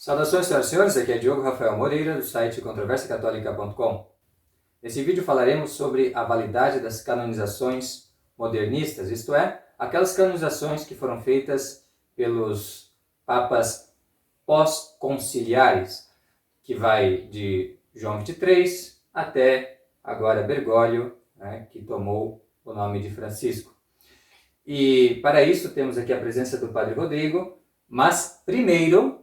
Saudações, senhoras e senhores, aqui é Diogo Rafael Moreira, do site controversiacatólica.com. Nesse vídeo falaremos sobre a validade das canonizações modernistas, isto é, aquelas canonizações que foram feitas pelos papas pós-conciliares, que vai de João XXIII até agora Bergoglio, que tomou o nome de Francisco. E para isso temos aqui a presença do Padre Rodrigo, mas primeiro,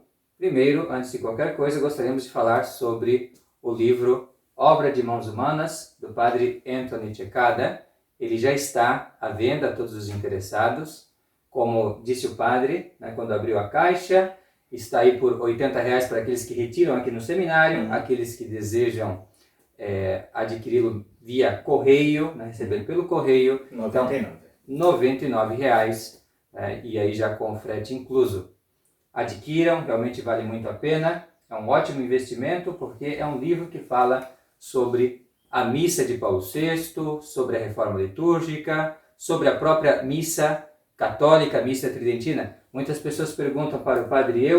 antes de qualquer coisa, gostaríamos de falar sobre o livro Obra de Mãos Humanas, do Padre Anthony Cekada. Ele já está à venda a todos os interessados. Como disse o Padre, quando abriu a caixa, está aí por R$80 para aqueles que retiram aqui no seminário, aqueles que desejam adquiri-lo via correio, receber pelo correio. 99. Então, R$99, e aí já com frete incluso. Adquiram, realmente vale muito a pena, é um ótimo investimento, porque é um livro que fala sobre a missa de Paulo VI, sobre a reforma litúrgica, sobre a própria missa católica, a missa tridentina. Muitas pessoas perguntam para o Padre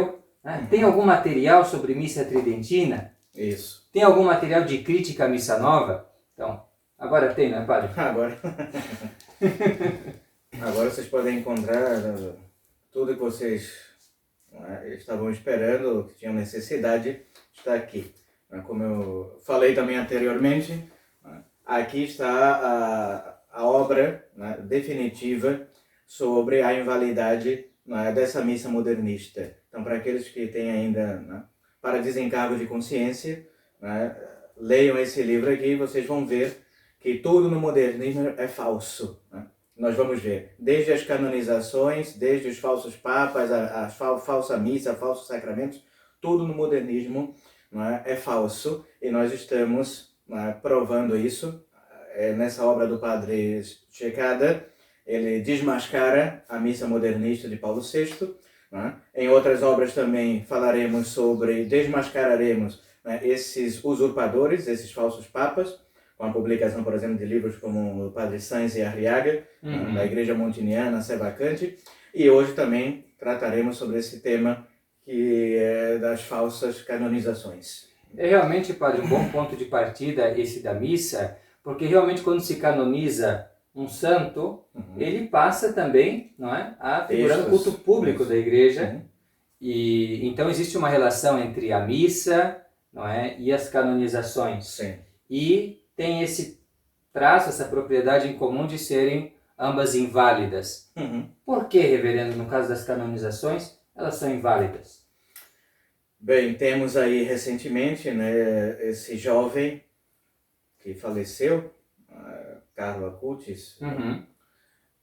tem algum material sobre missa tridentina? Isso. Tem algum material de crítica à missa nova? Então, agora tem, não é, Padre? Agora. Agora vocês podem encontrar tudo que vocês estavam esperando, que tinham necessidade, está aqui. Como eu falei também anteriormente, aqui está a obra definitiva sobre a invalidade dessa missa modernista. Então, para aqueles que têm ainda, para desencargo de consciência, leiam esse livro aqui e vocês vão ver que tudo no modernismo é falso. Nós vamos ver, desde as canonizações, desde os falsos papas, a falsa missa, falsos sacramentos, tudo no modernismo é falso, e nós estamos provando isso. Nessa obra do Padre Cekada, ele desmascara a missa modernista de Paulo VI. Em outras obras também desmascararemos esses usurpadores, esses falsos papas, com a publicação, por exemplo, de livros como o Padre Sainz e Arriaga, da Igreja Montiniana, Sé Vacante. E hoje também trataremos sobre esse tema que é das falsas canonizações. É realmente, Padre, um bom ponto de partida esse da missa, porque realmente quando se canoniza um santo, ele passa também, a figurar no culto público da Igreja. E então existe uma relação entre a missa, e as canonizações. Sim. E tem esse traço, essa propriedade em comum de serem ambas inválidas. Por que, reverendo, no caso das canonizações, elas são inválidas? Bem, temos aí recentemente esse jovem que faleceu, Carlo Acutis,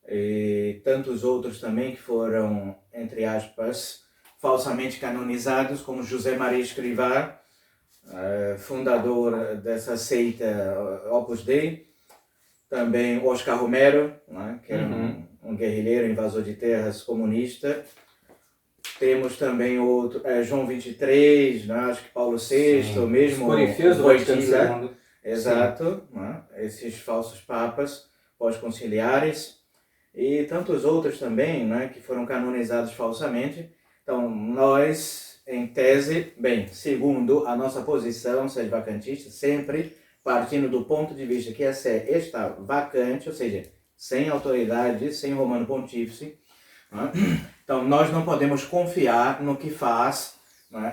e tantos outros também que foram, entre aspas, falsamente canonizados, como José Maria Escrivá, fundador dessa seita Opus Dei, também Oscar Romero, que era um guerrilheiro invasor de terras comunista. Temos também outro, João XXIII, acho que Paulo VI, mesmo Corifeus do Vaticano II. Exato, esses falsos papas pós-conciliares e tantos outros também, que foram canonizados falsamente. Então, nós, em tese, segundo a nossa posição sedevacantista, sempre partindo do ponto de vista que a Sé está vacante, ou seja, sem autoridade, sem Romano Pontífice. Então, nós não podemos confiar no que faz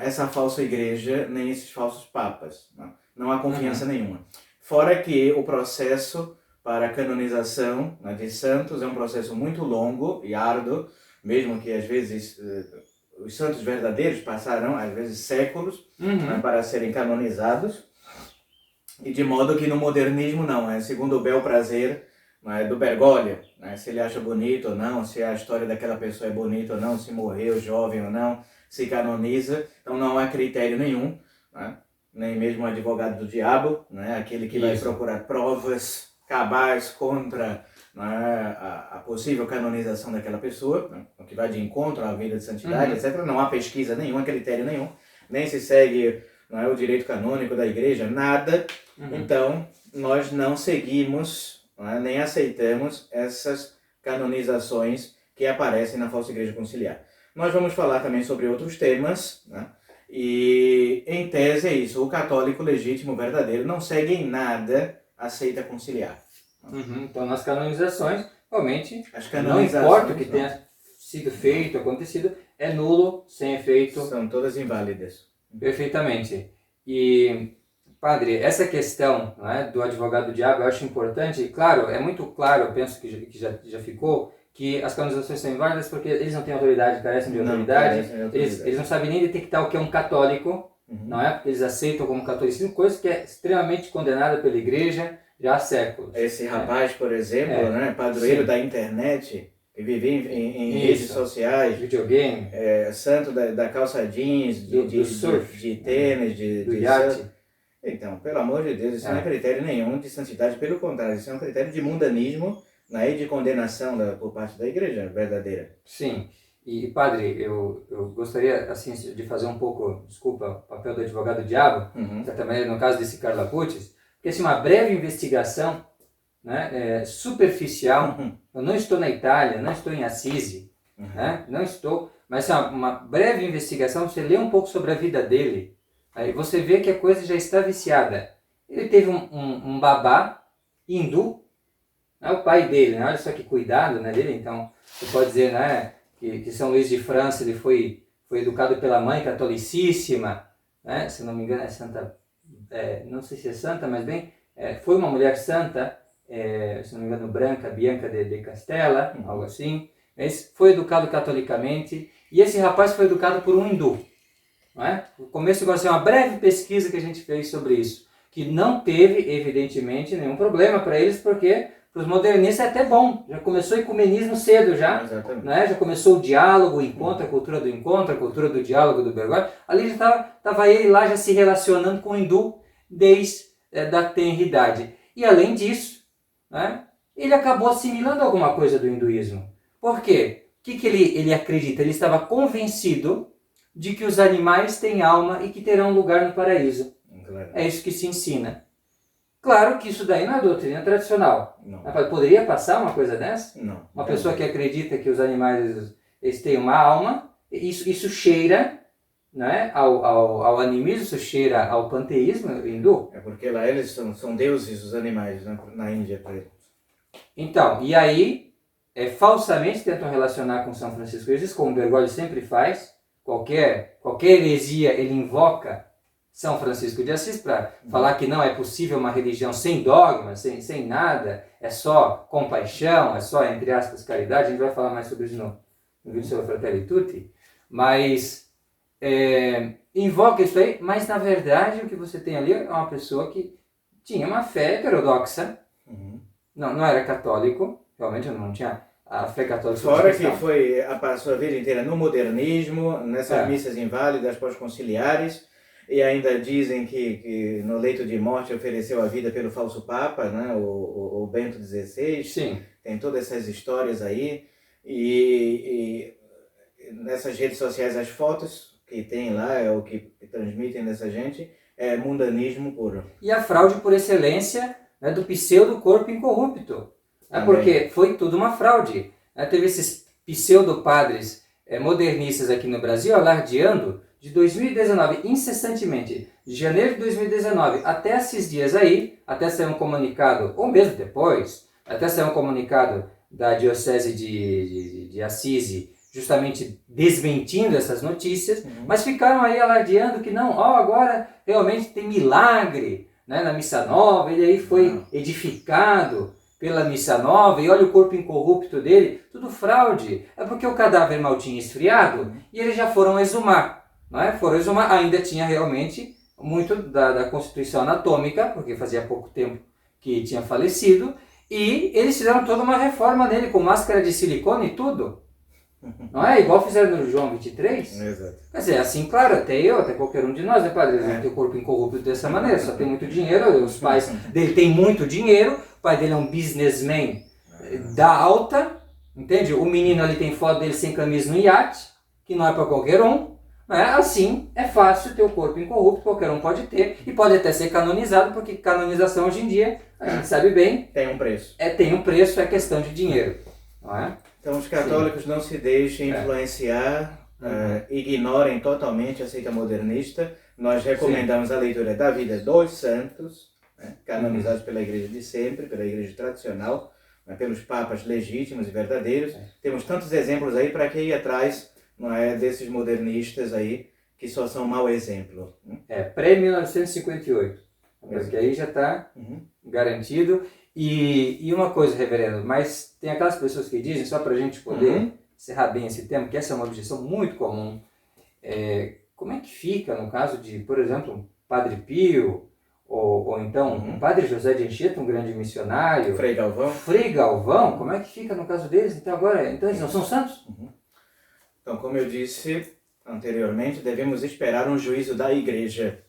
essa falsa igreja, nem esses falsos papas. Não há confiança nenhuma. Fora que o processo para a canonização de santos é um processo muito longo e árduo, mesmo que às vezes os santos verdadeiros passaram, às vezes, séculos para serem canonizados. E de modo que no modernismo não, é segundo o bel prazer do Bergoglio, se ele acha bonito ou não, se a história daquela pessoa é bonita ou não, se morreu jovem ou não, se canoniza. Então não há critério nenhum, nem mesmo o advogado do diabo, aquele que vai procurar provas cabais contra a possível canonização daquela pessoa, o que vai de encontro à vida de santidade, etc. Não há pesquisa nenhuma, critério nenhum, nem se segue o direito canônico da igreja, nada. Então, nós não seguimos, nem aceitamos essas canonizações que aparecem na falsa igreja conciliar. Nós vamos falar também sobre outros temas, E, em tese, é isso. O católico legítimo, verdadeiro, não segue em nada a seita conciliar. Então, nas canonizações, realmente, As não importa o que tenha sido feito, acontecido, é nulo, sem efeito. São todas inválidas. Perfeitamente. E, padre, essa questão, né, do advogado do diabo eu acho importante. Claro, é muito claro, eu penso que já ficou, que as canonizações são inválidas porque eles não têm autoridade, carecem de autoridade. Eles não sabem nem detectar o que é um católico, não é? Porque eles aceitam como catolicismo, coisa que é extremamente condenada pela igreja já há séculos. Esse rapaz, por exemplo, né, padroeiro da internet, que vive em redes sociais, videogame, santo da calça jeans, de surf, de tênis, do iate. Então, pelo amor de Deus, isso não é critério nenhum de santidade, pelo contrário, isso é um critério de mundanismo, né, e de condenação por parte da igreja verdadeira. Sim. E, padre, eu gostaria assim, de fazer um pouco, desculpa, o papel do advogado do diabo, de certa maneira, no caso desse Carla Pucci, porque assim, uma breve investigação, né, superficial, eu não estou na Itália, não estou em Assisi, né, não estou, mas assim, uma breve investigação, você lê um pouco sobre a vida dele, aí você vê que a coisa já está viciada. Ele teve um babá hindu, né, o pai dele, né, olha só que cuidado, né, dele, então você pode dizer, né, que São Luís de França ele foi educado pela mãe catolicíssima, né, se não me engano é Santa, não sei se é santa, mas bem, foi uma mulher santa, se não me engano branca, Bianca de Castella, algo assim, mas foi educado catolicamente, e esse rapaz foi educado por um hindu, não é? No começo agora, assim, uma breve pesquisa que a gente fez sobre isso, que não teve, evidentemente, nenhum problema para eles, porque para os modernistas é até bom, já começou o ecumenismo cedo já, né? Já começou o diálogo, o encontro, a cultura do diálogo do Bergoglio, ali já estava ele lá já se relacionando com o hindu desde da tenridade. E além disso, né, ele acabou assimilando alguma coisa do hinduísmo. Por quê? O que ele acredita? Ele estava convencido de que os animais têm alma e que terão lugar no paraíso. Claro. É isso que se ensina. Claro que isso daí não é doutrina tradicional. Não. Poderia passar uma coisa dessa? Não. Uma pessoa que acredita que os animais eles têm uma alma, isso cheira, né, ao animismo, isso cheira ao panteísmo hindu. É porque lá eles são deuses, os animais, na Índia, por exemplo. Então, e aí, falsamente tentam relacionar com São Francisco de Assis, como o Bergoglio sempre faz. Qualquer heresia ele invoca São Francisco de Assis para falar que não é possível uma religião sem dogma, sem nada, é só compaixão, é só, entre aspas, caridade. A gente vai falar mais sobre isso no vídeo sobre Fratelli Tutti. Mas invoca isso aí, mas na verdade o que você tem ali é uma pessoa que tinha uma fé heterodoxa, não era católico, realmente não tinha a fé católica. Fora que foi a sua vida inteira no modernismo, nessas missas inválidas pós-conciliares, e ainda dizem que no leito de morte ofereceu a vida pelo falso Papa, né, o Bento XVI. Sim. Tem todas essas histórias aí, e nessas redes sociais as fotos que tem lá, o que transmitem dessa gente, é mundanismo puro. E a fraude por excelência, né, do pseudo-corpo incorrupto. Porque foi tudo uma fraude. Teve esses pseudo-padres modernistas aqui no Brasil alardeando de 2019, incessantemente, de janeiro de 2019 até esses dias aí, até sair um comunicado, ou mesmo depois, até sair um comunicado da Diocese de Assisi, justamente desmentindo essas notícias, mas ficaram aí alardeando que não, agora realmente tem milagre, né, na Missa Nova, ele aí foi edificado pela Missa Nova, e olha o corpo incorrupto dele, tudo fraude. É porque o cadáver mal tinha esfriado e eles já foram exumar. Não é? Foram exumar, ainda tinha realmente muito da constituição anatômica, porque fazia pouco tempo que tinha falecido, e eles fizeram toda uma reforma nele, com máscara de silicone e tudo. Não é? Igual fizeram no João 23? Exato. Quer dizer, assim, claro, até qualquer um de nós, né, padre? Eles não tem o corpo incorrupto dessa maneira, só tem muito dinheiro, os pais dele têm muito dinheiro, o pai dele é um businessman da alta, entende? O menino ali tem foto dele sem camisa no iate, que não é para qualquer um. Assim, é fácil ter o corpo incorrupto, qualquer um pode ter, e pode até ser canonizado, porque canonização hoje em dia, a gente sabe bem... Tem um preço. Tem um preço, é questão de dinheiro, não é? Então os católicos não se deixem influenciar ignorem totalmente a seita modernista. Nós recomendamos a leitura da vida dos santos, né, canonizados pela igreja de sempre, pela igreja tradicional, né, pelos papas legítimos e verdadeiros. Temos tantos exemplos aí para que ir atrás, não é, desses modernistas aí que só são mau exemplo. Pré-1958, porque aí já está garantido. E uma coisa, reverendo, mas tem aquelas pessoas que dizem, só para a gente poder encerrar bem esse tema, que essa é uma objeção muito comum, como é que fica no caso de, por exemplo, um Padre Pio, ou então um Padre José de Anchieta, um grande missionário, Frei Galvão, como é que fica no caso deles? Então agora, eles não são santos? Então, como eu disse anteriormente, devemos esperar um juízo da igreja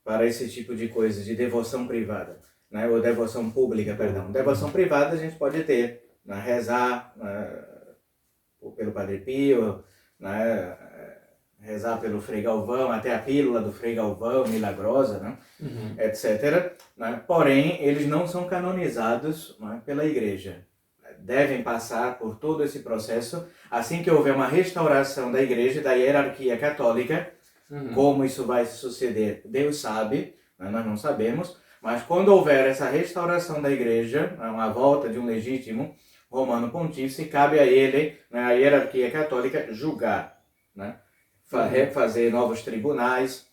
para esse tipo de coisa, de devoção privada, né? Ou devoção pública, perdão. Devoção privada a gente pode ter, né? Rezar pelo Padre Pio, né? Rezar pelo Frei Galvão, até a pílula do Frei Galvão, milagrosa, né? Etc. Né? Porém, eles não são canonizados, né, pela igreja. Devem passar por todo esse processo. Assim que houver uma restauração da igreja, da hierarquia católica, como isso vai suceder, Deus sabe, né? Nós não sabemos, mas quando houver essa restauração da igreja, uma volta de um legítimo romano pontífice, cabe a ele, né, a hierarquia católica, julgar, né? Fazer novos tribunais,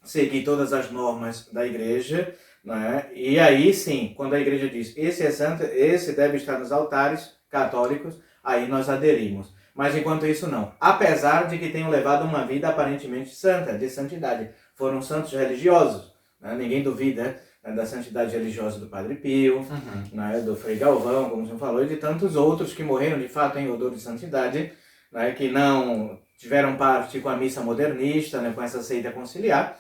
seguir todas as normas da igreja, né? E aí sim, quando a igreja diz, esse é santo, esse deve estar nos altares católicos, aí nós aderimos. Mas enquanto isso não. Apesar de que tenham levado uma vida aparentemente santa, de santidade. Foram santos religiosos, né? Ninguém duvida, né, da santidade religiosa do Padre Pio, né, do Frei Galvão, como você falou, e de tantos outros que morreram de fato em odor de santidade, né, que não tiveram parte com a missa modernista, né, com essa seita conciliar.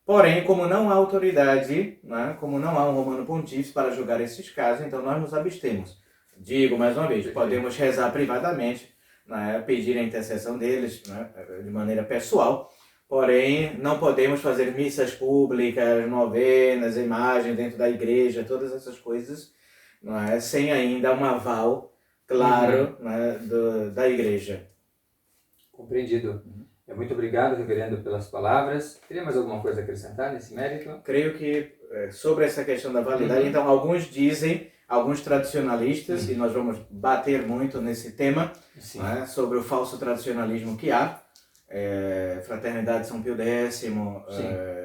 Porém, como não há autoridade, né, como não há um romano pontífice para julgar esses casos, então nós nos abstemos. Digo mais uma vez, podemos rezar privadamente, né, pedir a intercessão deles, né, de maneira pessoal, porém não podemos fazer missas públicas, novenas, imagens dentro da igreja, todas essas coisas, né, sem ainda um aval claro, né, da igreja. Compreendido. Muito obrigado, reverendo, pelas palavras. Queria mais alguma coisa a acrescentar nesse mérito? Creio que sobre essa questão da validade, então alguns dizem, alguns tradicionalistas, e nós vamos bater muito nesse tema, né, sobre o falso tradicionalismo que há, Fraternidade São Pio X,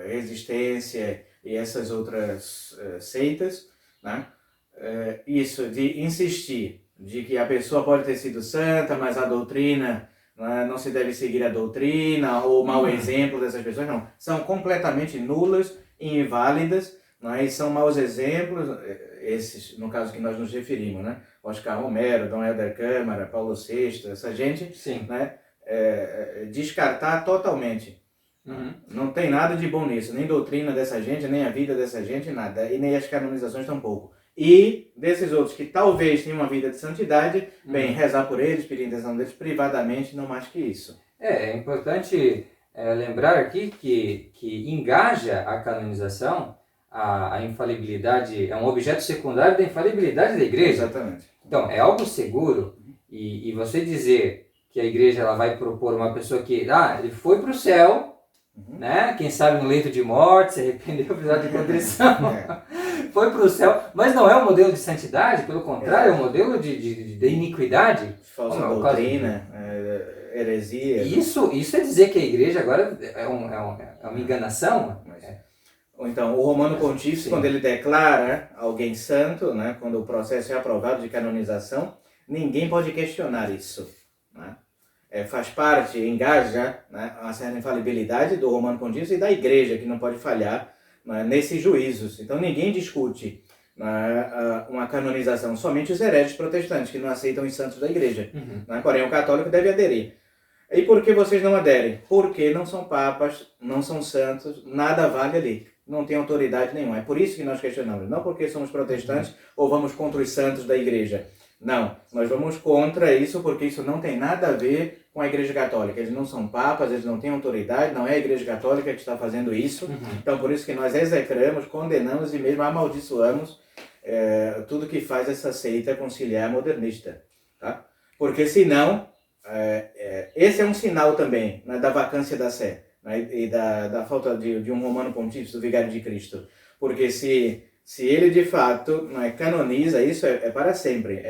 Resistência e essas outras seitas, né? Isso de insistir de que a pessoa pode ter sido santa, mas a doutrina, não se deve seguir a doutrina, ou o mau exemplo dessas pessoas, não. São completamente nulas e inválidas, e são maus exemplos, esses, no caso que nós nos referimos, né? Oscar Romero, Dom Helder Câmara, Paulo VI, essa gente, né? Descartar totalmente. Não tem nada de bom nisso, nem doutrina dessa gente, nem a vida dessa gente, nada, e nem as canonizações tampouco. E desses outros que talvez tenham uma vida de santidade, bem, rezar por eles, pedir a intenção deles privadamente, não mais que isso. É importante lembrar aqui que engaja a canonização, a infalibilidade, é um objeto secundário da infalibilidade da igreja. Exatamente. Então, é algo seguro, e você dizer que a igreja ela vai propor uma pessoa que ele foi para o céu, né? Quem sabe no leito de morte, se arrependeu, precisar de contrição, foi para o céu, mas não é um modelo de santidade, pelo contrário, é um modelo de iniquidade. Falsa doutrina, heresia. Isso é dizer que a igreja agora é uma enganação? Ou então, o Romano Pontífice, quando ele declara alguém santo, né, quando o processo é aprovado de canonização, ninguém pode questionar isso, né? Faz parte, engaja, né, uma certa infalibilidade do Romano Pontífice e da igreja, que não pode falhar, né, nesses juízos. Então ninguém discute, né, uma canonização, somente os hereges protestantes, que não aceitam os santos da igreja. Né? Porém, o católico deve aderir. E por que vocês não aderem? Porque não são papas, não são santos, nada vale ali. Não tem autoridade nenhuma. É por isso que nós questionamos. Não porque somos protestantes ou vamos contra os santos da igreja. Não, nós vamos contra isso porque isso não tem nada a ver com a Igreja Católica. Eles não são papas, eles não têm autoridade, não é a Igreja Católica que está fazendo isso. Então, por isso que nós execramos, condenamos e mesmo amaldiçoamos tudo que faz essa seita conciliar modernista. Tá? Porque senão, esse é um sinal também, né, da vacância da sé, né, e da falta de um romano pontífice, do vigário de Cristo. Porque se ele de fato, né, canoniza, isso é para sempre,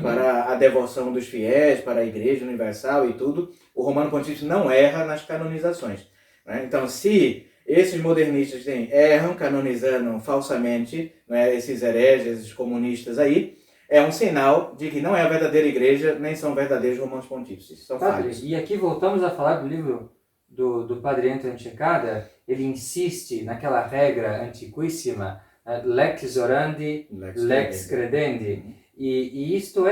para a devoção dos fiéis, para a Igreja Universal e tudo, o romano pontífice não erra nas canonizações. Né? Então, se esses modernistas erram canonizando falsamente, né, esses hereges, esses comunistas aí, é um sinal de que não é a verdadeira igreja, nem são verdadeiros romanos pontífices, são falhos. E aqui voltamos a falar do livro do Padre Anthony Cekada. Ele insiste naquela regra antiquíssima, lex orandi, lex credendi. E isto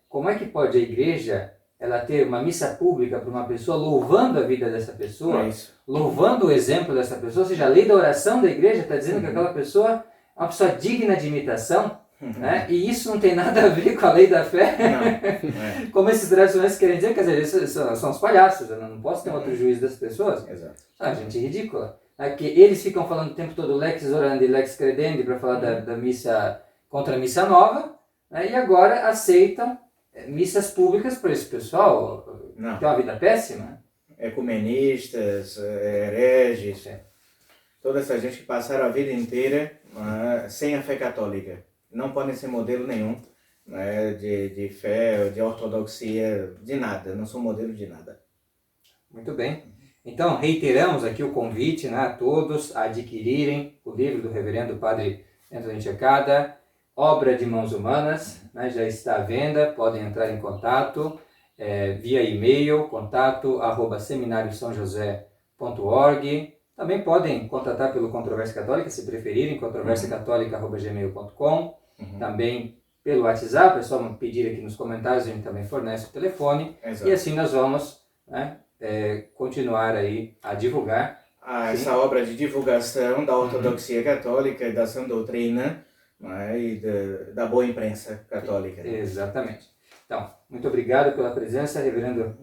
como é que pode a igreja ela ter uma missa pública para uma pessoa, louvando a vida dessa pessoa, louvando o exemplo dessa pessoa, ou seja, a lei da oração da igreja está dizendo que aquela pessoa é uma pessoa digna de imitação, né? E isso não tem nada a ver com a lei da fé. Não. Como esses tradicionais querem dizer, quer dizer, eles são os palhaços, eu não posso ter outro juízo das pessoas. Exato. Gente ridícula. Que eles ficam falando o tempo todo lex orandi, lex credendi para falar da missa contra a missa nova, né? E agora aceitam missas públicas para esse pessoal que tem uma vida péssima. Ecumenistas, hereges, toda essa gente que passaram a vida inteira sem a fé católica. Não podem ser modelo nenhum, né, de fé, de ortodoxia, de nada. Não são modelo de nada. Muito bem. Então, reiteramos aqui o convite, né, a todos a adquirirem o livro do reverendo Padre Anthony Cekada, Obra de Mãos Humanas, né, já está à venda, podem entrar em contato via e-mail, contato@seminariosaojosé.org. Também podem contatar pelo Controvérsia Católica, se preferirem, controversiacatólica@gmail.com. Também pelo WhatsApp, é só pedir aqui nos comentários, a gente também fornece o telefone. Exato. E assim nós vamos, né, continuar aí a divulgar. Essa obra de divulgação da ortodoxia católica e da sã doutrina, e da boa imprensa católica. Exatamente. Então, muito obrigado pela presença, reverendo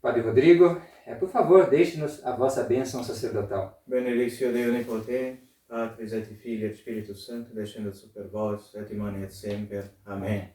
Padre Rodrigo. Por favor, deixe-nos a vossa bênção sacerdotal. Benedictio Dei Onipotente, Patris et Filii et Spiritus Sancti, descendat super vos, et in et semper. Amém.